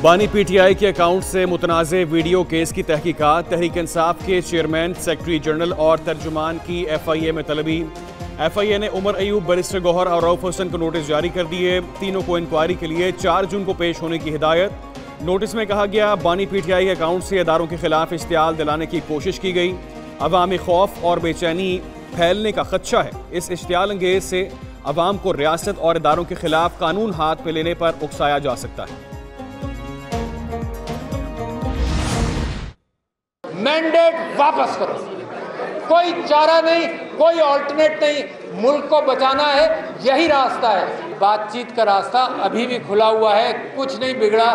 बानी पीटीआई के अकाउंट से मुतनाज़े वीडियो केस की तहकीकात। तहरीक इंसाफ के चेयरमैन, सेक्रेटरी जनरल और तर्जुमान की FIA में तलबी। FIA ने उमर अयूब, बैरिस्टर गौहर और रऊफ हसन को नोटिस जारी कर दिए। तीनों को इंक्वायरी के लिए 4 जून को पेश होने की हिदायत। नोटिस में कहा गया, बानी पीटीआई के अकाउंट से इदारों के खिलाफ इश्तियाल दिलाने की कोशिश की गई। अवामी खौफ और बेचैनी फैलने का खदशा है। इस इश्तियाल अंगेज से अवाम को रियासत और इदारों के खिलाफ कानून हाथ में लेने पर उकसाया जा सकता है। मैंडेट वापस करो, कोई चारा नहीं, कोई ऑल्टरनेट नहीं, मुल्क को बचाना है, यही रास्ता है। बातचीत का रास्ता अभी भी खुला हुआ है, कुछ नहीं बिगड़ा।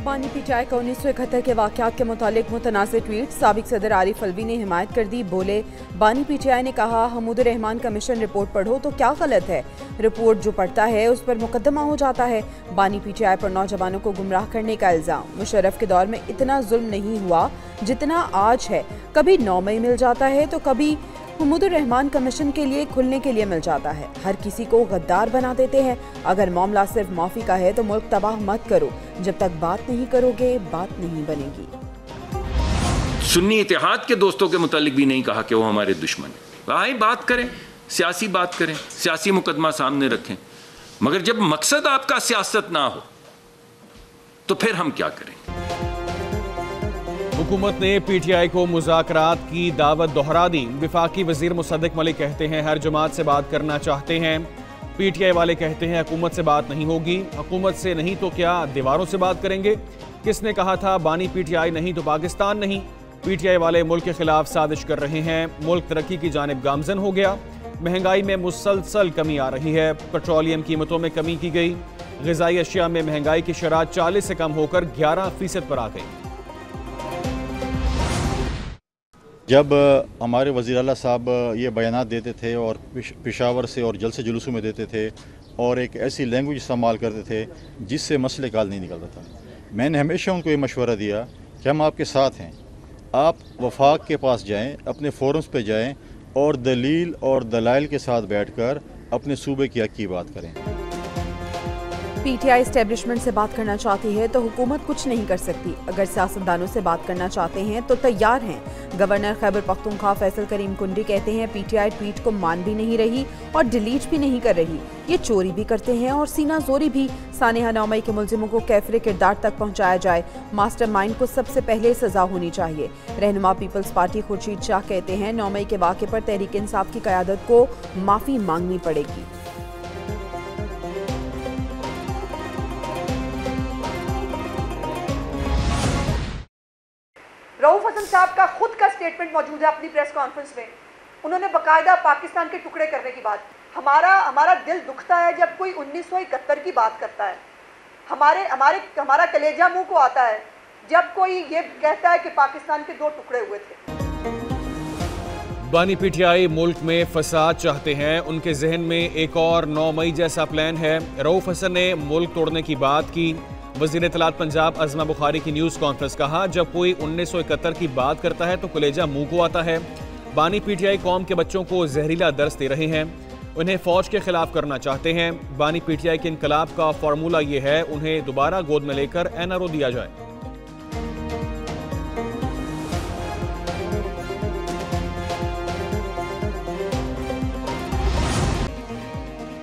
बानी पीटीआई का 1971 के वाक़यात के मुतालिक मुतनाज़े ट्वीट। साबिक सदर आरिफ अलवी ने हिमायत कर दी। बोले, बानी पीटीआई ने कहा, हमूद रहमान कमीशन रिपोर्ट पढ़ो तो क्या गलत है। रिपोर्ट जो पढ़ता है उस पर मुकदमा हो जाता है। बानी पीटीआई पर नौजवानों को गुमराह करने का इल्ज़ाम। मुशर्रफ के दौर में इतना जुल्म नहीं हुआ जितना आज है। कभी 9 मई मिल जाता है तो कभी हमूद रहमान कमीशन के लिए खुलने के लिए मिल जाता है। हर किसी को गद्दार बना देते हैं। अगर मामला सिर्फ माफ़ी का है तो मुल्क तबाह मत करो। जब तक बात नहीं करोगे बात नहीं बनेगी। सुन्नी इत्तेहाद के दोस्तों के मुतालिक भी नहीं कहा कि वो हमारे दुश्मन हैं। आए बात करें, सियासी बात करें, सियासी मुकदमा सामने रखें, मगर जब मकसद आपका सियासत ना हो तो फिर हम क्या करें। हुकूमत ने पीटीआई को मुज़ाकरात की दावत दोहरा दी। वफाकी वजीर मुसद्दिक मलिक कहते हैं, हर जमात से बात करना चाहते हैं। पीटीआई वाले कहते हैं, हुकूमत से बात नहीं होगी। हुकूमत से नहीं तो क्या दीवारों से बात करेंगे। किसने कहा था बानी पीटीआई नहीं तो पाकिस्तान नहीं। पीटीआई वाले मुल्क के खिलाफ साजिश कर रहे हैं। मुल्क तरक्की की जानिब गामजन हो गया। महंगाई में मुसलसल कमी आ रही है। पेट्रोलियम कीमतों में कमी की गई। ग़िज़ाई अशिया में महंगाई की शरह 40 से कम होकर 11% पर आ गई। जब हमारे वज़ीर आला साहब ये बयानात देते थे और पेशावर से और जलसे जुलूसों में देते थे और एक ऐसी लैंग्वेज इस्तेमाल करते थे जिससे मसले का हल नहीं निकलता था, मैंने हमेशा उनको ये मशवरा दिया कि हम आपके साथ हैं। आप वफाक के पास जाएं, अपने फोरम्स पे जाएं और दलील और दलाइल के साथ बैठकर अपने सूबे की हक़ की बात करें। पीटीआई एस्टेब्लिशमेंट से बात करना चाहती है तो हुकूमत कुछ नहीं कर सकती। अगर सियासतदानों से बात करना चाहते हैं तो तैयार हैं। गवर्नर खैबर पख्तूनख्वा फैसल करीम कुंडी कहते हैं, पीटीआई ट्वीट को मान भी नहीं रही और डिलीट भी नहीं कर रही। ये चोरी भी करते हैं और सीना जोरी भी। सानेहा 9 मई के मुलजिमों को कैफरे किरदार तक पहुँचाया जाए। मास्टरमाइंड को सबसे पहले सजा होनी चाहिए। रहनुमा पीपल्स पार्टी खुर्शीद शाह कहते हैं, 9 मई के वाक़े पर तहरीक इंसाफ की क़यादत को माफ़ी मांगनी पड़ेगी। रऊफ हसन साहब का खुद का स्टेटमेंट मौजूद है अपनी प्रेस कॉन्फ्रेंस में। उन्होंने बाकायदा पाकिस्तान के टुकड़े करने की बात। हमारा दिल दुखता है जब कोई 1971 की बात करता है। हमारा कलेजा मुंह को आता है जब कोई ये कहता है कि पाकिस्तान के 2 टुकड़े हुए थे। बानी पीटीआई मुल्क में फसाद चाहते हैं। उनके जहन में एक और 9 मई जैसा प्लान है। रऊफ हसन ने मुल्क तोड़ने की बात की। वज़ीर इत्तलात पंजाब अज़मा बुखारी की न्यूज़ कॉन्फ्रेंस कहा, जब कोई 1971 की बात करता है तो कलेजा मुंह को आता है। बानी पीटीआई कौम के बच्चों को जहरीला दर्स दे रहे हैं। उन्हें फ़ौज के खिलाफ करना चाहते हैं। बानी पीटीआई के इनकलाब का फार्मूला ये है, उन्हें दोबारा गोद में लेकर NRO दिया जाए।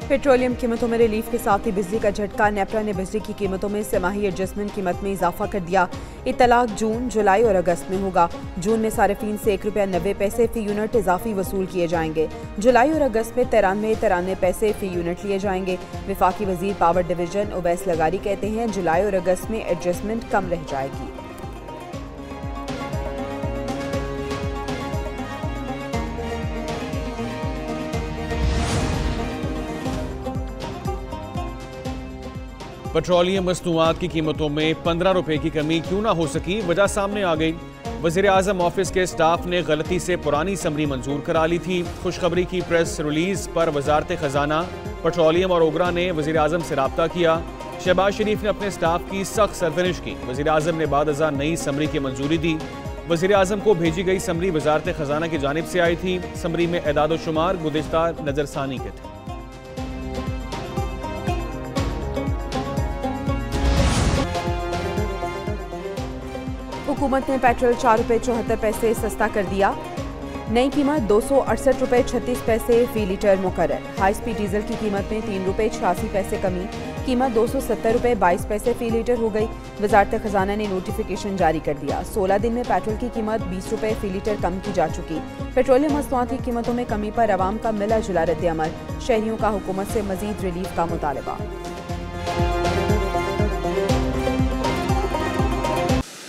पेट्रोलियम कीमतों में रिलीफ के साथ ही बिजली का झटका। नेपरा ने बिजली की कीमतों में सेमाही एडजस्टमेंट कीमत में इजाफा कर दिया। इतलाक जून, जुलाई और अगस्त में होगा। जून में सार्फिन से ₹1.90 फी यूनिट इजाफी वसूल किए जाएंगे। जुलाई और अगस्त में 93 पैसे फी यूनिट लिए जाएंगे। वफाकी वजीर पावर डिवीजन उवैस लगारी कहते हैं, जुलाई और अगस्त में एडजस्टमेंट कम रह जाएगी। पेट्रोलियम मसनूआत की कीमतों में 15 रुपए की कमी क्यों ना हो सकी, वजह सामने आ गई। वज़ीर आज़म ऑफिस के स्टाफ ने गलती से पुरानी समरी मंजूर करा ली थी। खुशखबरी की प्रेस रिलीज पर वजारत खजाना, पेट्रोलियम और ओगरा ने वज़ीर आज़म से रब्ता किया। शहबाज शरीफ ने अपने स्टाफ की सख्त सरजनिश की। वज़ीर आज़म ने बाद अज़ां नई समरी की मंजूरी दी। वज़ीर आज़म को भेजी गई समरी वजारत खजाना की जानिब से आई थी। समरी में एदाद शुमार गुज़िश्ता नज़रसानी के थे। हुकूमत ने पेट्रोल 4 रुपये 74 पैसे सस्ता कर दिया। नई कीमत 268 रुपये 36 पैसे फी लीटर मुकर्रर। हाई स्पीड डीजल की कीमत में 3 रुपये 86 पैसे कमी, कीमत 270 रुपये 22 पैसे फी लीटर हो गई। वजारत खजाना ने नोटिफिकेशन जारी कर दिया। 16 दिन में पेट्रोल की कीमत 20 रुपये फी लीटर कम की जा चुकी। पेट्रोलियम मसनूआत की कीमतों में कमी पर अवाम का मिला जुला रद्द-ए-अमल। शहरियों का हुकूमत से मजीद रिलीफ का मुतालबा।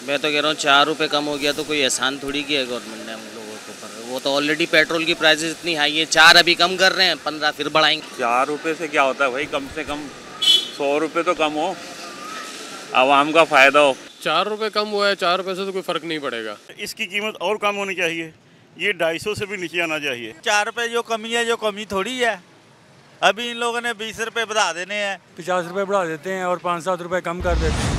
मैं तो कह रहा हूँ 4 रुपये कम हो गया तो कोई एहसान थोड़ी किया गवर्नमेंट ने हम लोगों के ऊपर। वो तो ऑलरेडी पेट्रोल की प्राइसेस इतनी हाई है, 4 अभी कम कर रहे हैं, 15 फिर बढ़ाएंगे। 4 रुपये से क्या होता है भाई, कम से कम 100 रुपये तो कम हो, आवाम का फ़ायदा हो। 4 रुपये कम हुआ है, 4 रुपये से तो कोई फ़र्क नहीं पड़ेगा। इसकी कीमत और कम होनी चाहिए, ये 250 से भी नीचे आना चाहिए। 4 रुपये जो कमी है, जो कमी थोड़ी है। अभी इन लोगों ने 20 रुपये बढ़ा देने हैं, 50 रुपये बढ़ा देते हैं और 5-7 रुपये कम कर देते हैं।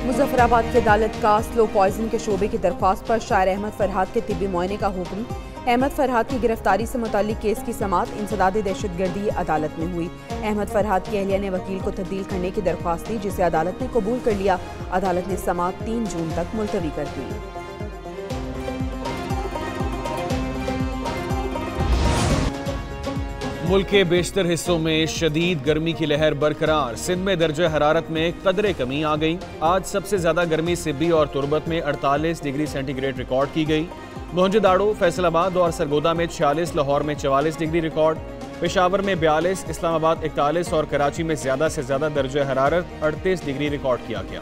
मुजफ्फराबाद की अदालत का स्लो पॉइजन के शोबे की दरख्वास्त पर शायर अहमद फरहाद के तिब्बी मुआयने का हुक्म। अहमद फरहाद की गिरफ्तारी से मुताल्लिक केस की समाअत इंसदाद दहशतगर्दी अदालत में हुई। अहमद फरहाद की अहलिया ने वकील को तब्दील करने की दरख्वास्त दी, जिसे अदालत ने कबूल कर लिया। अदालत ने समाअत 3 जून तक मुलतवी कर दी। मुल्क के बेशतर हिस्सों में शदीद गर्मी की लहर बरकरार। सिंध में दर्जा हरारत में कदरे कमी आ गई। आज सबसे ज्यादा गर्मी सिब्बी और तुरबत में 48 डिग्री सेंटीग्रेड रिकॉर्ड की गई। मोहनजोदाड़ो, फैसलाबाद और सरगोदा में 46, लाहौर में 44 डिग्री रिकॉर्ड, पेशावर में 42, इस्लामाबाद 41 और कराची में ज्यादा से ज्यादा दर्जा हरारत 38 डिग्री रिकॉर्ड किया गया।